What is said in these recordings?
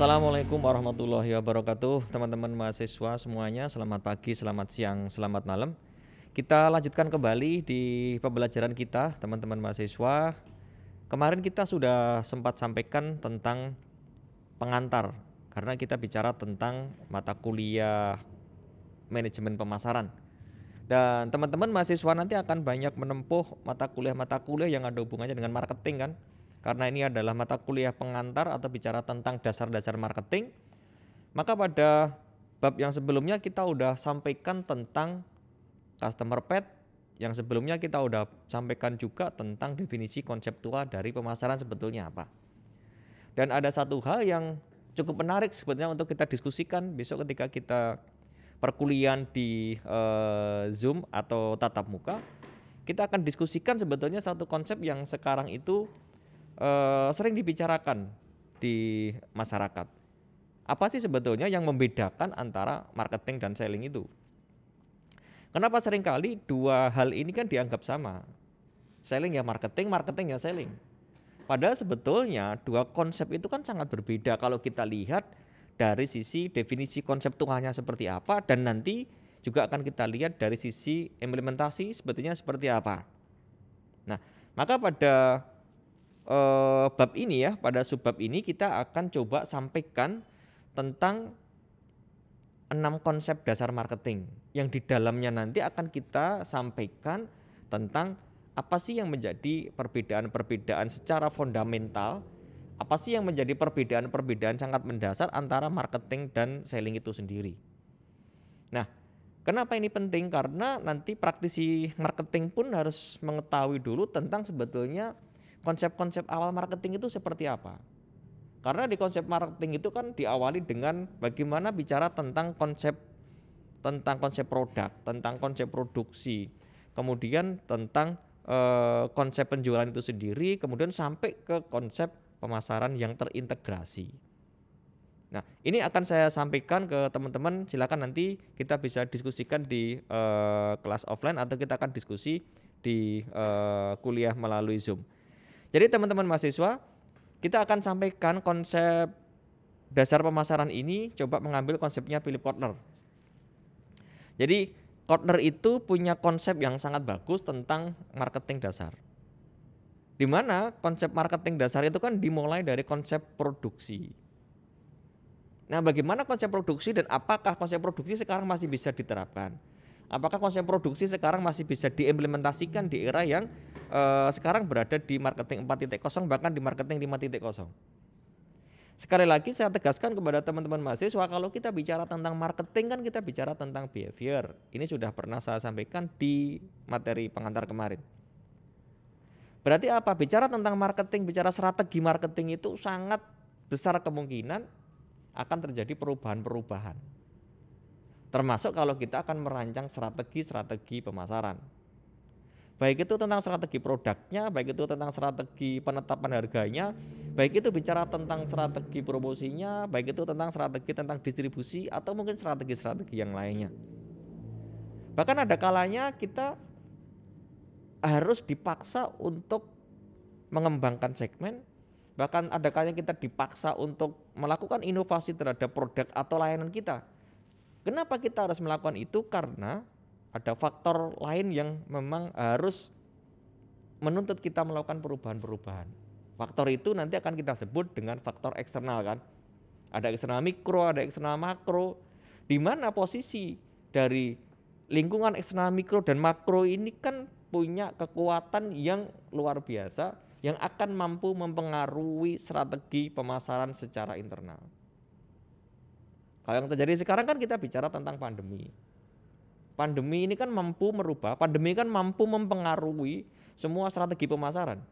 Assalamualaikum warahmatullahi wabarakatuh. Teman-teman mahasiswa semuanya, selamat pagi, selamat siang, selamat malam. Kita lanjutkan kembali di pembelajaran kita, teman-teman mahasiswa. Kemarin kita sudah sempat sampaikan tentang pengantar, karena kita bicara tentang mata kuliah manajemen pemasaran. Dan teman-teman mahasiswa nanti akan banyak menempuh mata kuliah yang ada hubungannya dengan marketing kan. Karena ini adalah mata kuliah pengantar atau bicara tentang dasar-dasar marketing. Maka pada bab yang sebelumnya kita udah sampaikan tentang customer path, yang sebelumnya kita udah sampaikan juga tentang definisi konseptual dari pemasaran sebetulnya apa. Dan ada satu hal yang cukup menarik sebetulnya untuk kita diskusikan besok ketika kita perkuliahan di Zoom atau tatap muka. Kita akan diskusikan sebetulnya satu konsep yang sekarang itu sering dibicarakan di masyarakat. Apa sih sebetulnya yang membedakan antara marketing dan selling itu? Kenapa seringkali dua hal ini kan dianggap sama? Selling ya marketing, marketing ya selling. Padahal sebetulnya dua konsep itu kan sangat berbeda kalau kita lihat dari sisi definisi konseptualnya seperti apa, dan nanti juga akan kita lihat dari sisi implementasi sebetulnya seperti apa. Nah, maka pada bab ini ya, pada subbab ini kita akan coba sampaikan tentang 6 konsep dasar marketing yang di dalamnya nanti akan kita sampaikan tentang apa sih yang menjadi perbedaan-perbedaan secara fundamental, apa sih yang menjadi perbedaan-perbedaan sangat mendasar antara marketing dan selling itu sendiri. Nah, kenapa ini penting? Karena nanti praktisi marketing pun harus mengetahui dulu tentang sebetulnya konsep-konsep awal marketing itu seperti apa. Karena di konsep marketing itu kan diawali dengan bagaimana bicara tentang konsep produk, tentang konsep produksi, kemudian tentang konsep penjualan itu sendiri, kemudian sampai ke konsep pemasaran yang terintegrasi. Nah, ini akan saya sampaikan ke teman-teman. Silakan nanti kita bisa diskusikan di kelas offline atau kita akan diskusi di kuliah melalui Zoom. Jadi teman-teman mahasiswa, kita akan sampaikan konsep dasar pemasaran ini, coba mengambil konsepnya Philip Kotler. Jadi Kotler itu punya konsep yang sangat bagus tentang marketing dasar. Di mana konsep marketing dasar itu kan dimulai dari konsep produksi. Nah, bagaimana konsep produksi dan apakah konsep produksi sekarang masih bisa diterapkan? Apakah konsep produksi sekarang masih bisa diimplementasikan di era yang sekarang berada di marketing 4.0 bahkan di marketing 5.0? Sekali lagi saya tegaskan kepada teman-teman mahasiswa, kalau kita bicara tentang marketing kan kita bicara tentang behavior. Ini sudah pernah saya sampaikan di materi pengantar kemarin. Berarti apa? Bicara tentang marketing, bicara strategi marketing itu sangat besar kemungkinan akan terjadi perubahan-perubahan. Termasuk kalau kita akan merancang strategi pemasaran. Baik itu tentang strategi produknya, baik itu tentang strategi penetapan harganya, baik itu bicara tentang strategi promosinya, baik itu tentang strategi tentang distribusi atau mungkin strategi-strategi yang lainnya. Bahkan ada kalanya kita harus dipaksa untuk mengembangkan segmen, bahkan ada kalanya kita dipaksa untuk melakukan inovasi terhadap produk atau layanan kita. Kenapa kita harus melakukan itu? Karena ada faktor lain yang memang harus menuntut kita melakukan perubahan-perubahan. Faktor itu nanti akan kita sebut dengan faktor eksternal kan. Ada eksternal mikro, ada eksternal makro. Di mana posisi dari lingkungan eksternal mikro dan makro ini kan punya kekuatan yang luar biasa yang akan mampu mempengaruhi strategi pemasaran secara internal. Kalau yang terjadi sekarang kan kita bicara tentang pandemi. Pandemi ini kan mampu merubah, pandemi kan mampu mempengaruhi semua strategi pemasaran.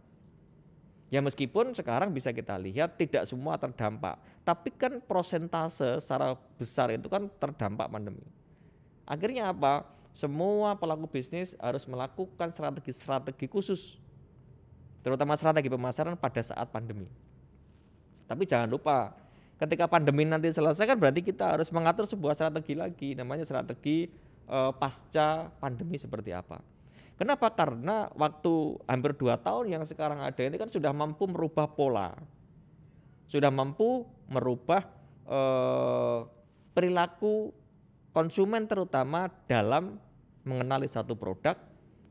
Ya meskipun sekarang bisa kita lihat tidak semua terdampak, tapi kan prosentase secara besar itu kan terdampak pandemi. Akhirnya apa? Semua pelaku bisnis harus melakukan strategi-strategi khusus, terutama strategi pemasaran pada saat pandemi. Tapi jangan lupa, ketika pandemi nanti selesai kan berarti kita harus mengatur sebuah strategi lagi, namanya strategi pasca pandemi seperti apa. Kenapa? Karena waktu hampir 2 tahun yang sekarang ada ini kan sudah mampu merubah pola, sudah mampu merubah perilaku konsumen terutama dalam mengenali satu produk,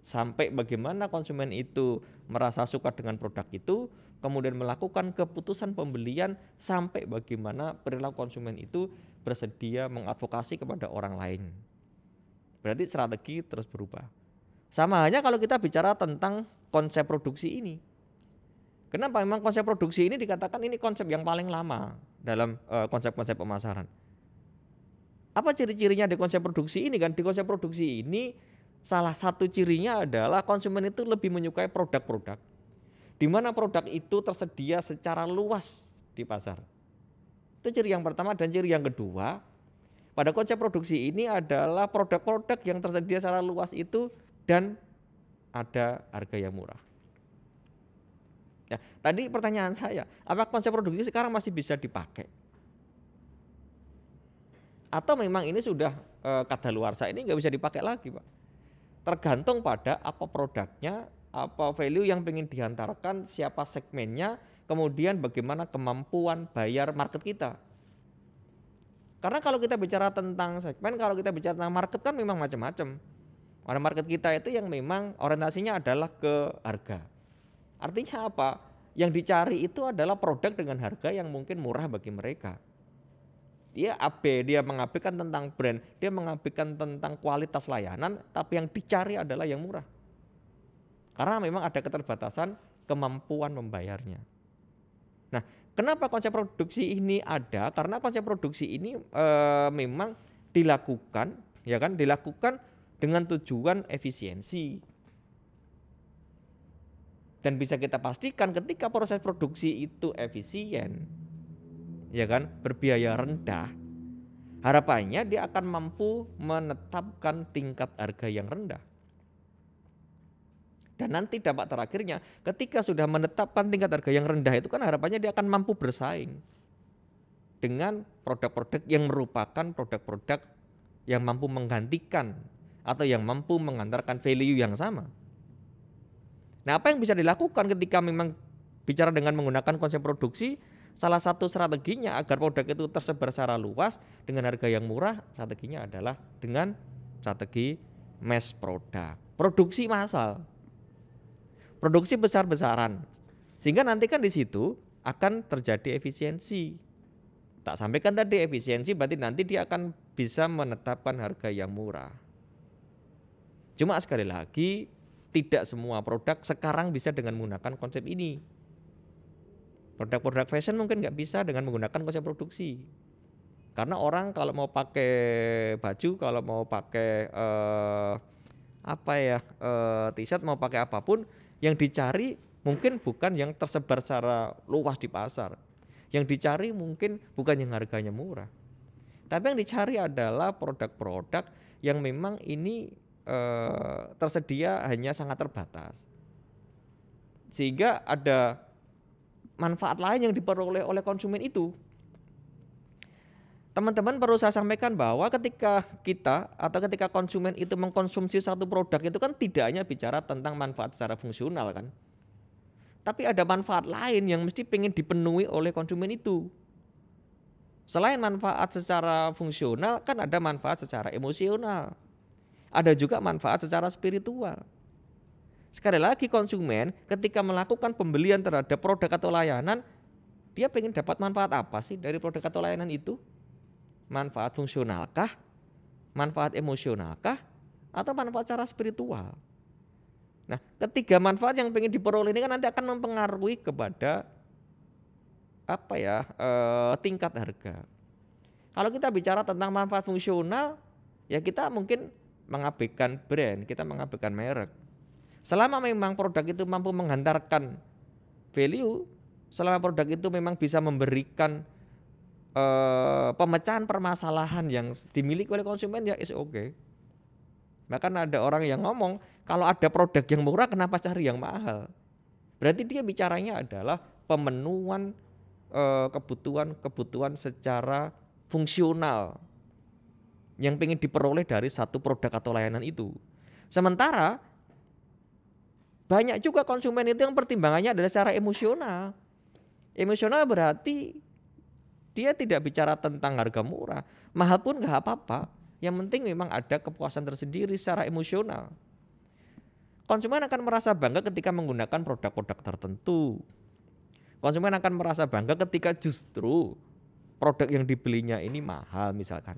sampai bagaimana konsumen itu merasa suka dengan produk itu, kemudian melakukan keputusan pembelian, sampai bagaimana perilaku konsumen itu bersedia mengadvokasi kepada orang lain. Berarti strategi terus berubah. Sama halnya kalau kita bicara tentang konsep produksi ini. Kenapa memang konsep produksi ini dikatakan ini konsep yang paling lama dalam konsep-konsep pemasaran. Apa ciri-cirinya di konsep produksi ini kan? Di konsep produksi ini salah satu cirinya adalah konsumen itu lebih menyukai produk-produk di mana produk itu tersedia secara luas di pasar. Itu ciri yang pertama. Dan ciri yang kedua, pada konsep produksi ini adalah produk-produk yang tersedia secara luas itu dan ada harga yang murah. Nah, tadi pertanyaan saya, apakah konsep produksi sekarang masih bisa dipakai? Atau memang ini sudah kadaluarsa, ini nggak bisa dipakai lagi, Pak? Tergantung pada apa produknya, apa value yang ingin dihantarkan, siapa segmennya, kemudian bagaimana kemampuan bayar market kita. Karena kalau kita bicara tentang segmen, kalau kita bicara tentang market kan memang macam-macam. Orang market kita itu yang memang orientasinya adalah ke harga. Artinya apa? Yang dicari itu adalah produk dengan harga yang mungkin murah bagi mereka. Dia mengabaikan tentang brand, dia mengabaikan tentang kualitas layanan, tapi yang dicari adalah yang murah. Karena memang ada keterbatasan kemampuan membayarnya. Nah, kenapa konsep produksi ini ada? Karena konsep produksi ini memang dilakukan, ya kan, dilakukan dengan tujuan efisiensi. Dan bisa kita pastikan ketika proses produksi itu efisien, ya kan, berbiaya rendah, harapannya dia akan mampu menetapkan tingkat harga yang rendah. Dan nanti dampak terakhirnya ketika sudah menetapkan tingkat harga yang rendah itu kan harapannya dia akan mampu bersaing dengan produk-produk yang merupakan produk-produk yang mampu menggantikan atau yang mampu mengantarkan value yang sama. Nah, apa yang bisa dilakukan ketika memang bicara dengan menggunakan konsep produksi? Salah satu strateginya agar produk itu tersebar secara luas dengan harga yang murah, strateginya adalah dengan strategi mass product, produksi massal, produksi besar-besaran, sehingga nanti kan di situ akan terjadi efisiensi. Tak sampaikan tadi efisiensi berarti nanti dia akan bisa menetapkan harga yang murah. Cuma sekali lagi tidak semua produk sekarang bisa dengan menggunakan konsep ini. Produk-produk fashion mungkin nggak bisa dengan menggunakan konsep produksi. Karena orang kalau mau pakai baju, kalau mau pakai t-shirt, mau pakai apapun, yang dicari mungkin bukan yang tersebar secara luas di pasar. Yang dicari mungkin bukan yang harganya murah. Tapi yang dicari adalah produk-produk yang memang ini tersedia hanya sangat terbatas. Sehingga ada manfaat lain yang diperoleh oleh konsumen itu. Teman-teman perlu saya sampaikan bahwa ketika kita atau ketika konsumen itu mengkonsumsi satu produk itu kan tidak hanya bicara tentang manfaat secara fungsional kan. Tapi ada manfaat lain yang mesti pengen dipenuhi oleh konsumen itu. Selain manfaat secara fungsional kan ada manfaat secara emosional. Ada juga manfaat secara spiritual. Sekali lagi konsumen ketika melakukan pembelian terhadap produk atau layanan, dia pengen dapat manfaat apa sih dari produk atau layanan itu? Manfaat fungsionalkah? Manfaat emosionalkah? Atau manfaat secara spiritual? Nah, ketiga manfaat yang pengen diperoleh ini kan nanti akan mempengaruhi kepada tingkat harga. Kalau kita bicara tentang manfaat fungsional, ya kita mungkin mengabaikan brand, kita mengabaikan merek. Selama memang produk itu mampu menghantarkan value, selama produk itu memang bisa memberikan pemecahan permasalahan yang dimiliki oleh konsumen, ya is okay. Bahkan ada orang yang ngomong, kalau ada produk yang murah kenapa cari yang mahal? Berarti dia bicaranya adalah pemenuhan kebutuhan secara fungsional yang pengen diperoleh dari satu produk atau layanan itu. Sementara banyak juga konsumen itu yang pertimbangannya adalah secara emosional. Emosional berarti Dia tidak bicara tentang harga murah, mahal pun nggak apa-apa. Yang penting memang ada kepuasan tersendiri secara emosional. Konsumen akan merasa bangga ketika menggunakan produk-produk tertentu. Konsumen akan merasa bangga ketika justru produk yang dibelinya ini mahal misalkan.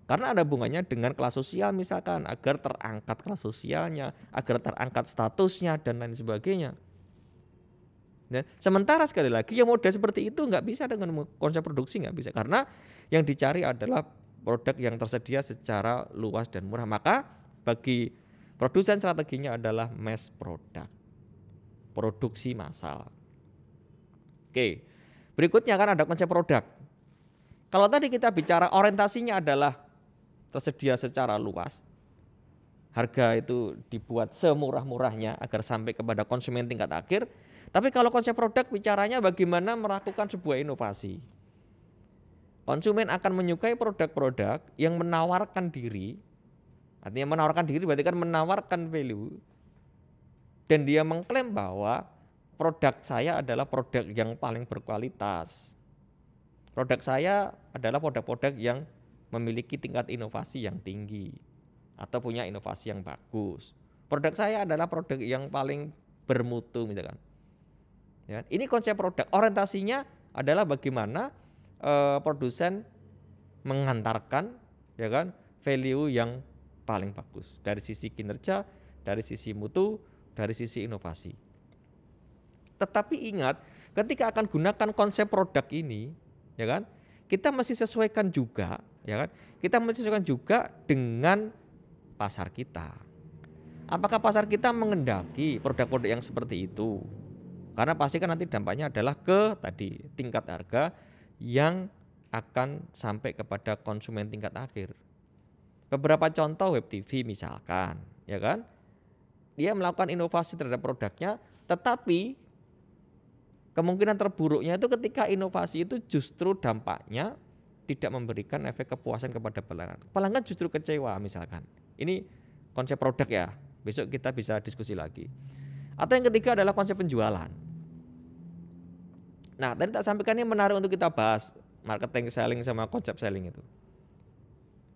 Karena ada hubungannya dengan kelas sosial misalkan, agar terangkat kelas sosialnya, agar terangkat statusnya dan lain sebagainya. Dan sementara sekali lagi yang model seperti itu nggak bisa dengan konsep produksi, nggak bisa, karena yang dicari adalah produk yang tersedia secara luas dan murah. Maka bagi produsen strateginya adalah mass product, produksi massal. Oke, berikutnya kan ada konsep produk. Kalau tadi kita bicara orientasinya adalah tersedia secara luas, harga itu dibuat semurah-murahnya agar sampai kepada konsumen tingkat akhir. Tapi kalau konsep produk bicaranya bagaimana melakukan sebuah inovasi. Konsumen akan menyukai produk-produk yang menawarkan diri. Artinya menawarkan diri berarti kan menawarkan value. Dan dia mengklaim bahwa produk saya adalah produk yang paling berkualitas. Produk saya adalah produk-produk yang memiliki tingkat inovasi yang tinggi atau punya inovasi yang bagus. Produk saya adalah produk yang paling bermutu misalkan. Ya, ini konsep produk. Orientasinya adalah bagaimana produsen mengantarkan ya kan value yang paling bagus dari sisi kinerja, dari sisi mutu, dari sisi inovasi. Tetapi ingat, ketika akan gunakan konsep produk ini, ya kan, kita mesti sesuaikan juga, ya kan? Kita mesti sesuaikan juga dengan pasar kita. Apakah pasar kita mengendaki produk-produk yang seperti itu? Karena pasti kan nanti dampaknya adalah ke tadi tingkat harga yang akan sampai kepada konsumen tingkat akhir. Beberapa contoh web TV misalkan, ya kan? Dia melakukan inovasi terhadap produknya, tetapi kemungkinan terburuknya itu ketika inovasi itu justru dampaknya tidak memberikan efek kepuasan kepada pelanggan. Pelanggan justru kecewa misalkan. Ini konsep produk ya, besok kita bisa diskusi lagi. Atau yang ketiga adalah konsep penjualan. Nah tadi tak sampaikan ini menarik untuk kita bahas, marketing selling sama konsep selling itu.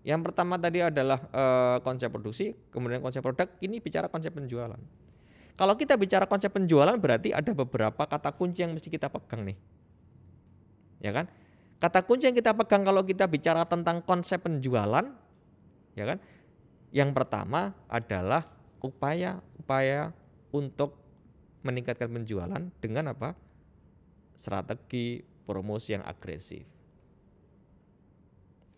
Yang pertama tadi adalah konsep produksi, kemudian konsep produk, ini bicara konsep penjualan. Kalau kita bicara konsep penjualan berarti ada beberapa kata kunci yang mesti kita pegang nih. Ya kan? Kata kunci yang kita pegang kalau kita bicara tentang konsep penjualan, ya kan? Yang pertama adalah upaya untuk meningkatkan penjualan dengan apa? Strategi promosi yang agresif.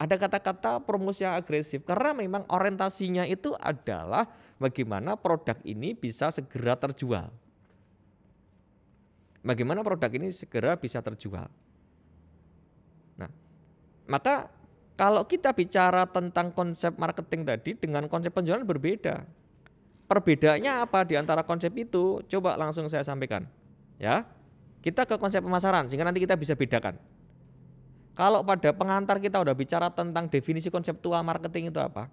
Ada kata-kata promosi yang agresif karena memang orientasinya itu adalah bagaimana produk ini bisa segera terjual. Bagaimana produk ini segera bisa terjual. Nah, maka kalau kita bicara tentang konsep marketing tadi dengan konsep penjualan berbeda. Perbedaannya apa di antara konsep itu? Coba langsung saya sampaikan. Ya, kita ke konsep pemasaran sehingga nanti kita bisa bedakan. Kalau pada pengantar kita udah bicara tentang definisi konseptual marketing itu apa?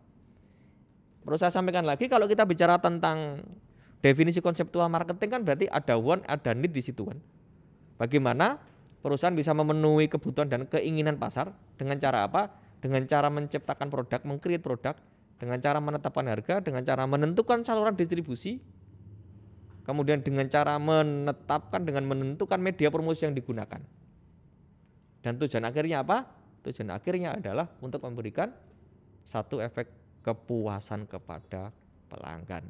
Perlu saya sampaikan lagi, kalau kita bicara tentang definisi konseptual marketing kan berarti ada want, ada need di situ kan. Bagaimana perusahaan bisa memenuhi kebutuhan dan keinginan pasar dengan cara apa? Dengan cara menciptakan produk, meng-create produk, dengan cara menetapkan harga, dengan cara menentukan saluran distribusi, kemudian dengan cara menentukan media promosi yang digunakan. Dan tujuan akhirnya apa? Tujuan akhirnya adalah untuk memberikan satu efek kepuasan kepada pelanggan.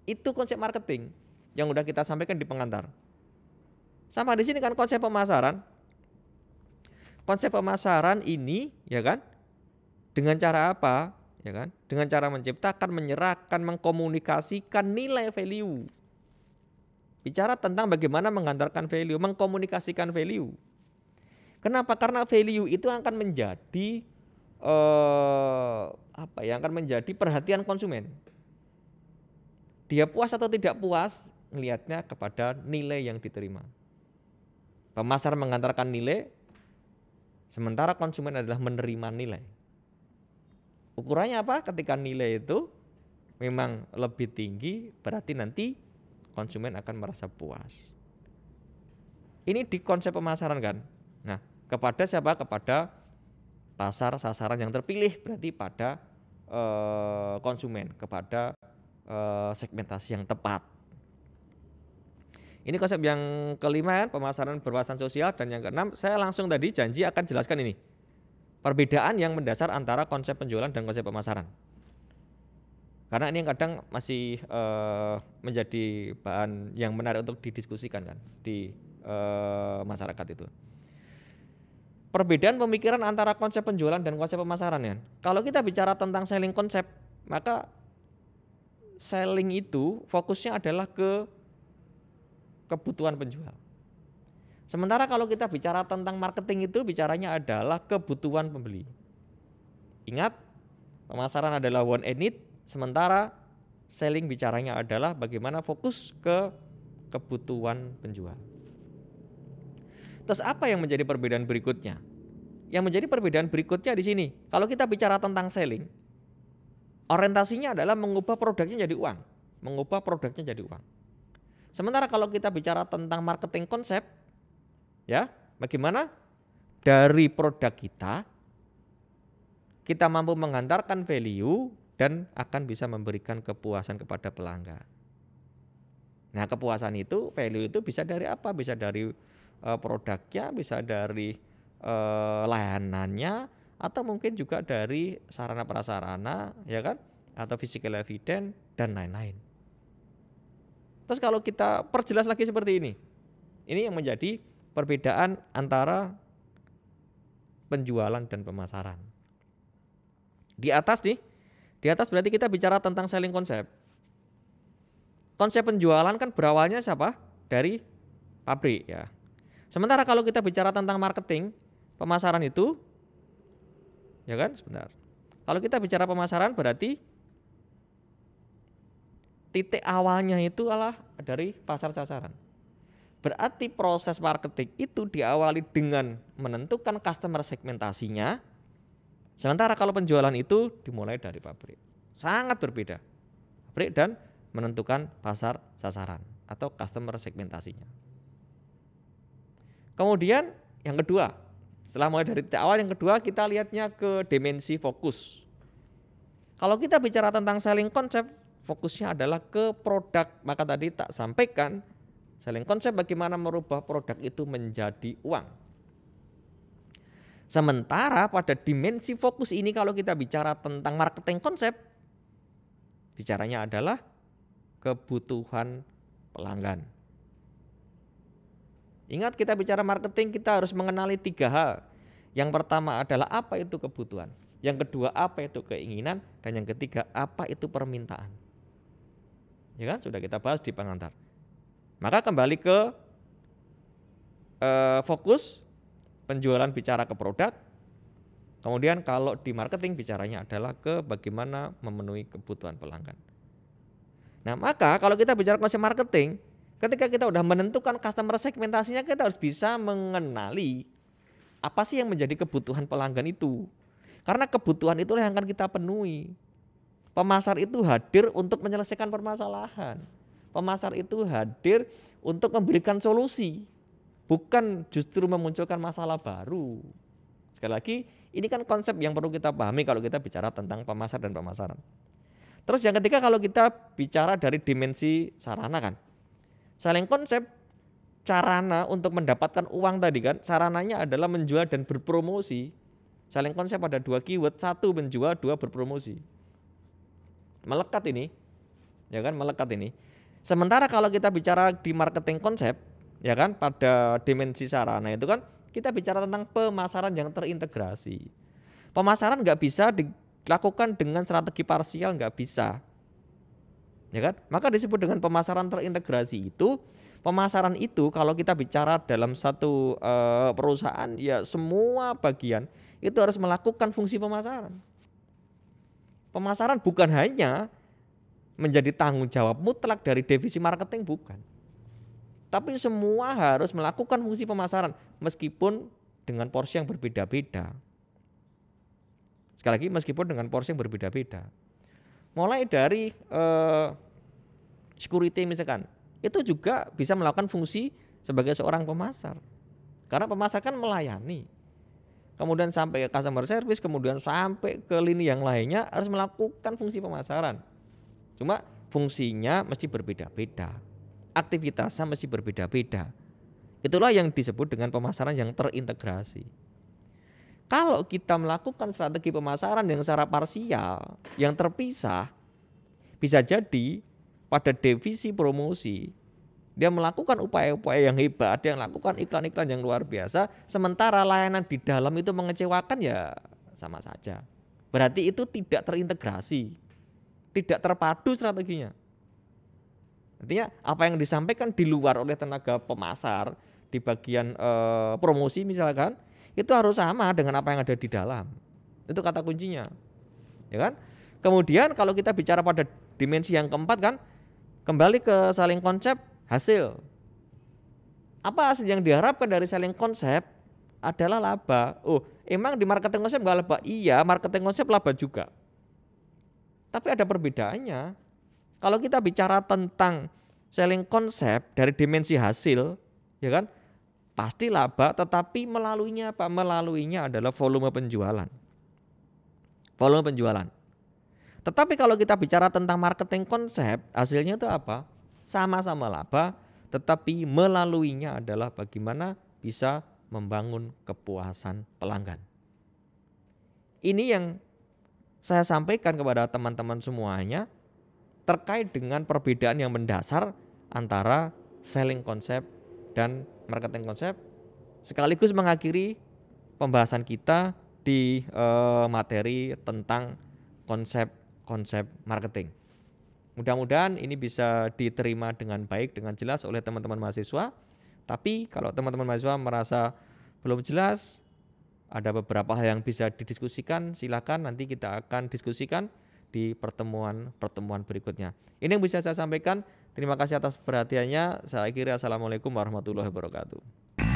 Itu konsep marketing yang udah kita sampaikan di pengantar. Sama di sini kan konsep pemasaran. Konsep pemasaran ini ya kan dengan cara apa? Ya kan? Dengan cara menciptakan, menyerahkan, mengkomunikasikan nilai value. Bicara tentang bagaimana menghantarkan value, mengkomunikasikan value. Kenapa? Karena value itu akan menjadi akan menjadi perhatian konsumen. Dia puas atau tidak puas melihatnya kepada nilai yang diterima. Pemasar mengantarkan nilai, sementara konsumen adalah menerima nilai. Ukurannya apa? Ketika nilai itu memang lebih tinggi, berarti nanti konsumen akan merasa puas. Ini di konsep pemasaran kan. Nah, Kepada siapa? Kepada pasar sasaran yang terpilih, berarti pada konsumen, kepada segmentasi yang tepat. Ini konsep yang kelima kan, pemasaran berwawasan sosial, dan yang keenam saya langsung tadi janji akan jelaskan ini. Perbedaan yang mendasar antara konsep penjualan dan konsep pemasaran. Karena ini yang kadang masih menjadi bahan yang menarik untuk didiskusikan kan di masyarakat itu. Perbedaan pemikiran antara konsep penjualan dan konsep pemasaran ya. Kalau kita bicara tentang selling konsep, maka selling itu fokusnya adalah ke kebutuhan penjual. Sementara kalau kita bicara tentang marketing itu bicaranya adalah kebutuhan pembeli. Ingat, pemasaran adalah one and need, sementara selling bicaranya adalah bagaimana fokus ke kebutuhan penjual. Terus apa yang menjadi perbedaan berikutnya? Yang menjadi perbedaan berikutnya di sini, kalau kita bicara tentang selling, orientasinya adalah mengubah produknya jadi uang, mengubah produknya jadi uang. Sementara kalau kita bicara tentang marketing konsep, ya, bagaimana dari produk kita mampu menghantarkan value dan akan bisa memberikan kepuasan kepada pelanggan. Nah, kepuasan itu, value itu bisa dari apa? Bisa dari produknya, bisa dari layanannya, atau mungkin juga dari sarana prasarana, ya kan? Atau physical evidence dan lain-lain. Terus kalau kita perjelas lagi seperti ini yang menjadi perbedaan antara penjualan dan pemasaran. Di atas berarti kita bicara tentang selling konsep. Konsep penjualan kan berawalnya siapa? Dari pabrik ya. Sementara kalau kita bicara tentang marketing, pemasaran itu, ya kan, sebentar. Kalau kita bicara pemasaran berarti titik awalnya itu adalah dari pasar sasaran. Berarti proses marketing itu diawali dengan menentukan customer segmentasinya. Sementara kalau penjualan itu dimulai dari pabrik. Sangat berbeda. Pabrik dan menentukan pasar sasaran atau customer segmentasinya. Kemudian yang kedua, setelah mulai dari titik awal, yang kedua kita lihatnya ke dimensi fokus. Kalau kita bicara tentang selling konsep, fokusnya adalah ke produk. Maka tadi tak sampaikan, selling konsep bagaimana merubah produk itu menjadi uang. Sementara pada dimensi fokus ini kalau kita bicara tentang marketing konsep, bicaranya adalah kebutuhan pelanggan. Ingat, kita bicara marketing kita harus mengenali 3 hal. Yang pertama adalah apa itu kebutuhan, yang kedua apa itu keinginan, dan yang ketiga apa itu permintaan. Ya kan, sudah kita bahas di pengantar. Maka kembali ke fokus, penjualan bicara ke produk. Kemudian kalau di marketing bicaranya adalah ke bagaimana memenuhi kebutuhan pelanggan. Nah, maka kalau kita bicara konsep marketing, ketika kita udah menentukan customer segmentasinya, kita harus bisa mengenali apa sih yang menjadi kebutuhan pelanggan itu. Karena kebutuhan itulah yang akan kita penuhi. Pemasar itu hadir untuk menyelesaikan permasalahan. Pemasar itu hadir untuk memberikan solusi, bukan justru memunculkan masalah baru. Sekali lagi, ini kan konsep yang perlu kita pahami kalau kita bicara tentang pemasar dan pemasaran. Terus yang ketiga, kalau kita bicara dari dimensi sarana kan, selling konsep sarana untuk mendapatkan uang tadi kan, sarananya adalah menjual dan berpromosi. Selling konsep ada 2 keyword, 1 menjual, 2 berpromosi. Melekat ini, ya kan, melekat ini. Sementara kalau kita bicara di marketing konsep, ya kan, pada dimensi sarana itu kan kita bicara tentang pemasaran yang terintegrasi. Pemasaran nggak bisa dilakukan dengan strategi parsial, nggak bisa, ya kan. Maka disebut dengan pemasaran terintegrasi itu. Pemasaran itu kalau kita bicara dalam satu perusahaan, ya semua bagian itu harus melakukan fungsi pemasaran. Pemasaran bukan hanya menjadi tanggung jawab mutlak dari divisi marketing, bukan. Tapi semua harus melakukan fungsi pemasaran meskipun dengan porsi yang berbeda-beda. Sekali lagi, meskipun dengan porsi yang berbeda-beda. Mulai dari security misalkan, itu juga bisa melakukan fungsi sebagai seorang pemasar. Karena pemasar kan melayani. kemudian sampai ke customer service, kemudian sampai ke lini yang lainnya harus melakukan fungsi pemasaran. Cuma fungsinya mesti berbeda-beda, aktivitasnya mesti berbeda-beda. Itulah yang disebut dengan pemasaran yang terintegrasi. Kalau kita melakukan strategi pemasaran yang secara parsial, yang terpisah, bisa jadi pada divisi promosi dia melakukan upaya-upaya yang hebat, dia melakukan iklan-iklan yang luar biasa, sementara layanan di dalam itu mengecewakan, ya sama saja. Berarti itu tidak terintegrasi, tidak terpadu strateginya. Artinya apa yang disampaikan di luar oleh tenaga pemasar di bagian promosi misalkan, itu harus sama dengan apa yang ada di dalam. Itu kata kuncinya, ya kan? Kemudian kalau kita bicara pada dimensi yang keempat kan, kembali ke selling konsep hasil. Apa hasil yang diharapkan dari selling konsep? Adalah laba. Oh, emang di marketing konsep nggak laba? Iya, marketing konsep laba juga. Tapi ada perbedaannya. Kalau kita bicara tentang selling konsep dari dimensi hasil, ya kan? Pasti laba, tetapi melaluinya apa? Melaluinya adalah volume penjualan. Volume penjualan. Tetapi kalau kita bicara tentang marketing konsep, hasilnya itu apa? Sama-sama laba, tetapi melaluinya adalah bagaimana bisa membangun kepuasan pelanggan. Ini yang saya sampaikan kepada teman-teman semuanya terkait dengan perbedaan yang mendasar antara selling konsep dan marketing konsep, sekaligus mengakhiri pembahasan kita di materi tentang konsep marketing. Mudah-mudahan ini bisa diterima dengan baik, dengan jelas oleh teman-teman mahasiswa. Tapi kalau teman-teman mahasiswa merasa belum jelas, ada beberapa hal yang bisa didiskusikan, silakan nanti kita akan diskusikan di pertemuan berikutnya. Ini yang bisa saya sampaikan. Terima kasih atas perhatiannya. Saya akhiri, assalamualaikum warahmatullahi wabarakatuh.